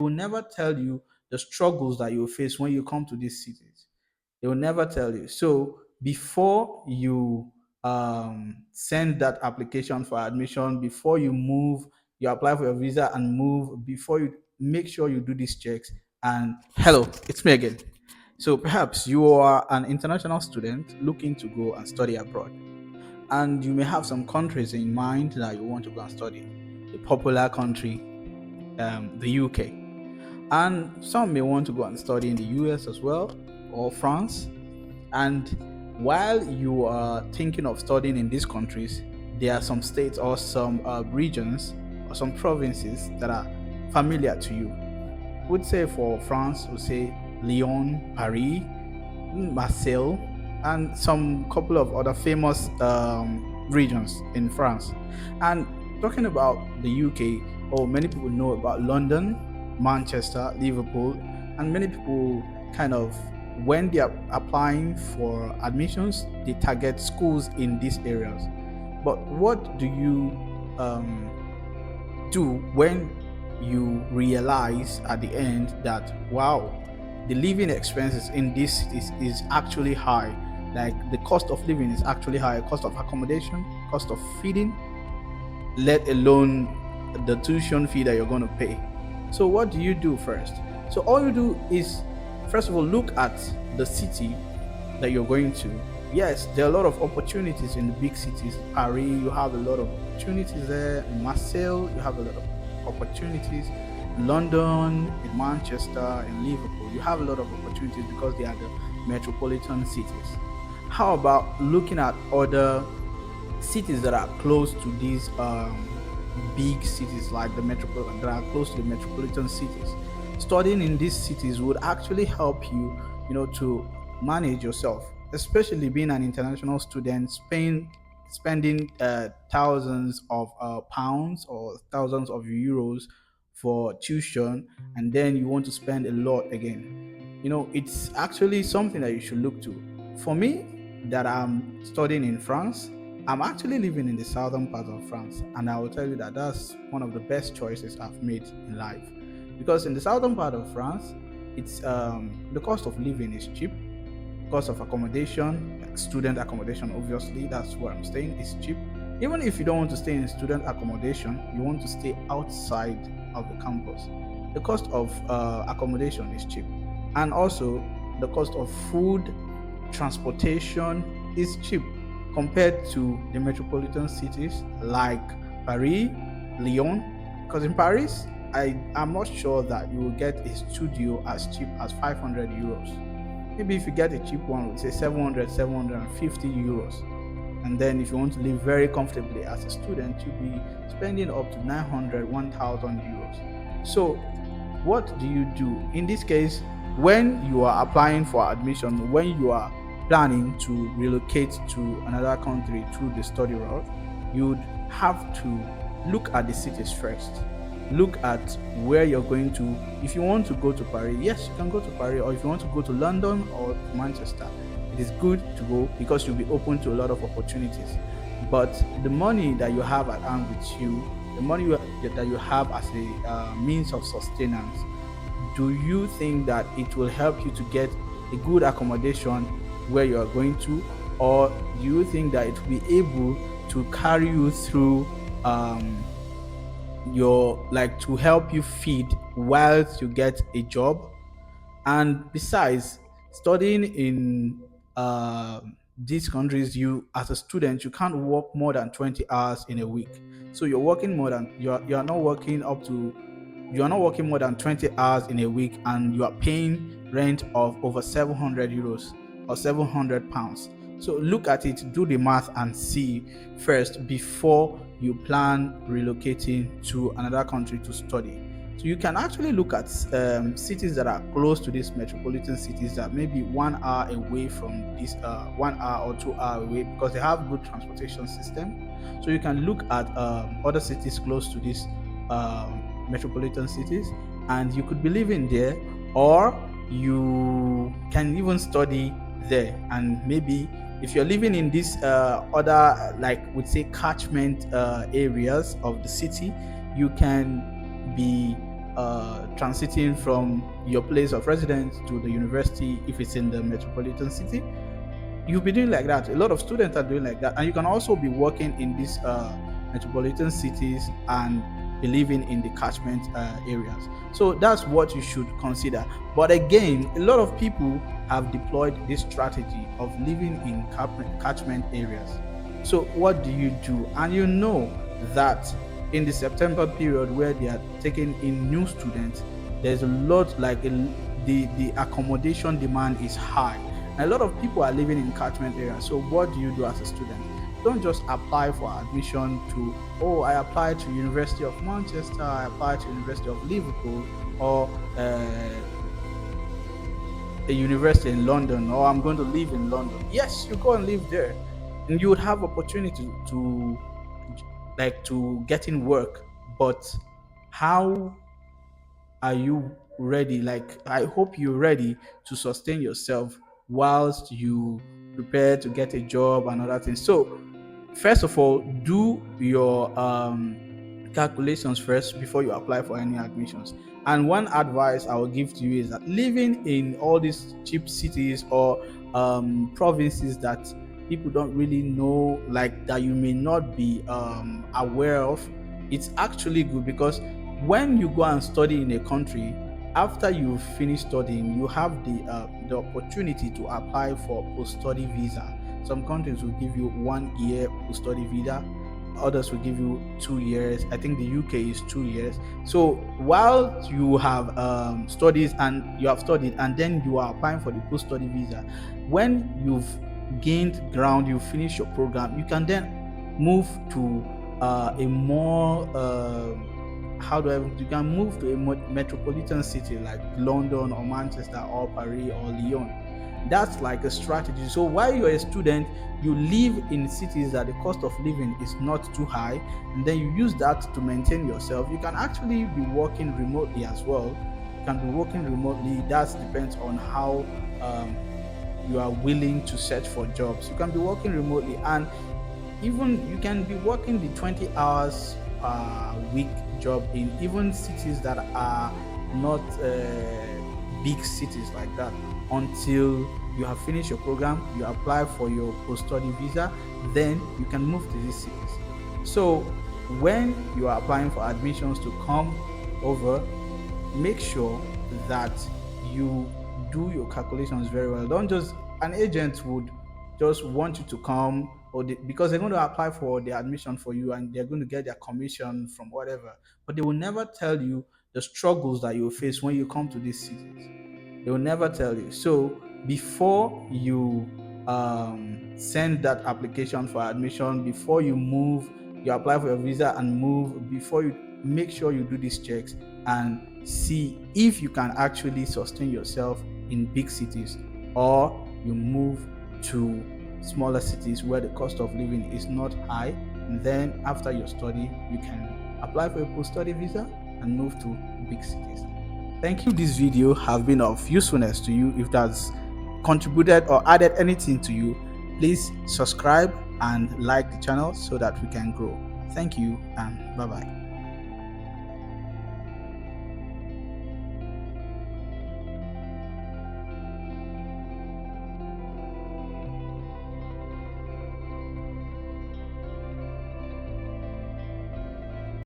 will never tell you the struggles that you face when you come to these cities. They will never tell you. So before you send that application for admission, before you move, you apply for your visa and move, before you make sure you do these checks. And hello, it's me again. So perhaps you are an international student looking to go and study abroad, and you may have some countries in mind that you want to go and study. The popular country, the UK, and some may want to go and study in the US as well, or France. And while you are thinking of studying in these countries, there are some states or some regions or some provinces that are familiar to you. Would say for France, would say Lyon, Paris, Marseille, and some couple of other famous regions in France. And talking about the UK, oh, many people know about London, Manchester, Liverpool, and many people kind of, when they are applying for admissions, they target schools in these areas. But what do you do when you realize at the end that, wow, the living expenses in these cities is actually high? Like the cost of living is actually high, cost of accommodation, cost of feeding, let alone the tuition fee that you're going to pay. So what do you do first? So all you do is, first of all, look at the city that you're going to. Yes, there are a lot of opportunities in the big cities. Paris, you have a lot of opportunities there. In Marseille, you have a lot of opportunities. London, in Manchester, in Liverpool, you have a lot of opportunities because they are the metropolitan cities. How about looking at other cities that are close to these big cities, like the metropolitan, that are close to the metropolitan cities? Studying in these cities would actually help you, to manage yourself, especially being an international student, spending thousands of pounds or thousands of euros for tuition, and then you want to spend a lot again. It's actually something that you should look to. For me, that I'm studying in France, I'm actually living in the southern part of France, and I will tell you that that's one of the best choices I've made in life. Because in the southern part of France, it's the cost of living is cheap, cost of accommodation, like student accommodation, obviously, that's where I'm staying, is cheap. Even if you don't want to stay in student accommodation, you want to stay outside of the campus, the cost of accommodation is cheap. And also, the cost of food, transportation is cheap compared to the metropolitan cities like Paris, Lyon. Because in Paris, I am not sure that you will get a studio as cheap as 500 euros. Maybe if you get a cheap one, we'll say 700, 750 euros. And then if you want to live very comfortably as a student, you'll be spending up to 900, 1000 euros. So what do you do in this case when you are applying for admission, when you are planning to relocate to another country through the study route? You'd have to look at the cities first. Look at where you're going to. If you want to go to Paris, yes, you can go to Paris. Or if you want to go to London or Manchester, it is good to go because you'll be open to a lot of opportunities. But the money that you have at hand with you, the money that you have as a means of sustenance, do you think that it will help you to get a good accommodation where you are going to? Or do you think that it will be able to carry you through your, like, to help you feed whilst you get a job? And besides, studying in these countries, you as a student, you can't work more than 20 hours in a week. So you're working more than you're not working up to you are not working more than 20 hours in a week, and you are paying rent of over 700 euros or 700 pounds. So look at it, do the math, and see first before you plan relocating to another country to study. So you can actually look at cities that are close to these metropolitan cities, that maybe 1 hour away from this, 1 hour or 2 hour away, because they have good transportation system. So you can look at other cities close to these metropolitan cities, and you could be living there, or you can even study there. And maybe if you're living in these other, like, would say, catchment areas of the city, you can be transiting from your place of residence to the university if it's in the metropolitan city. You'll be doing like that. A lot of students are doing like that, and you can also be working in these metropolitan cities and be living in the catchment areas. So that's what you should consider. But again, a lot of people have deployed this strategy of living in catchment areas. So what do you do? And you know that in the September period where they are taking in new students, there's a lot the accommodation demand is high. And a lot of people are living in catchment areas. So what do you do as a student? Don't just apply for admission to, oh, I applied to University of Manchester, I applied to University of Liverpool, or a university in London, or I'm going to live in London. Yes, you go and live there, and you would have opportunity to get in work. But how are you ready? Like, I hope you're ready to sustain yourself whilst you prepare to get a job and other things. So first of all, do your calculations first before you apply for any admissions. And one advice I will give to you is that living in all these cheap cities or provinces that people don't really know, like that you may not be aware of, it's actually good, because when you go and study in a country, after you finish studying, you have the opportunity to apply for post-study visa. Some countries will give you 1 year post-study visa, others will give you 2 years. I think the UK is 2 years. So while you have studies and you have studied, and then you are applying for the post-study visa, when you've gained ground, you finish your program, you can then move to a more you can move to a metropolitan city like London or Manchester or Paris or Lyon. That's like a strategy. So while you're a student, you live in cities that the cost of living is not too high, and then you use that to maintain yourself. You can actually be working remotely as well. You can be working remotely. That depends on how you are willing to search for jobs. You can be working remotely, and even you can be working the 20 hours per week job in even cities that are not big cities like that, until you have finished your program, you apply for your post-study visa, then you can move to these cities. So when you are applying for admissions to come over, make sure that you do your calculations very well. Don't just, an agent would just want you to come, or because they're going to apply for the admission for you and they're going to get their commission from whatever, but they will never tell you the struggles that you face when you come to these cities. They will never tell you. So before you send that application for admission, before you move, you apply for your visa and move, before you make sure you do these checks and see if you can actually sustain yourself in big cities, or you move to smaller cities where the cost of living is not high. And then after your study, you can apply for a post-study visa and move to big cities. Thank you. This video have been of usefulness to you. If that's contributed or added anything to you, please subscribe and like the channel so that we can grow. Thank you, and bye bye.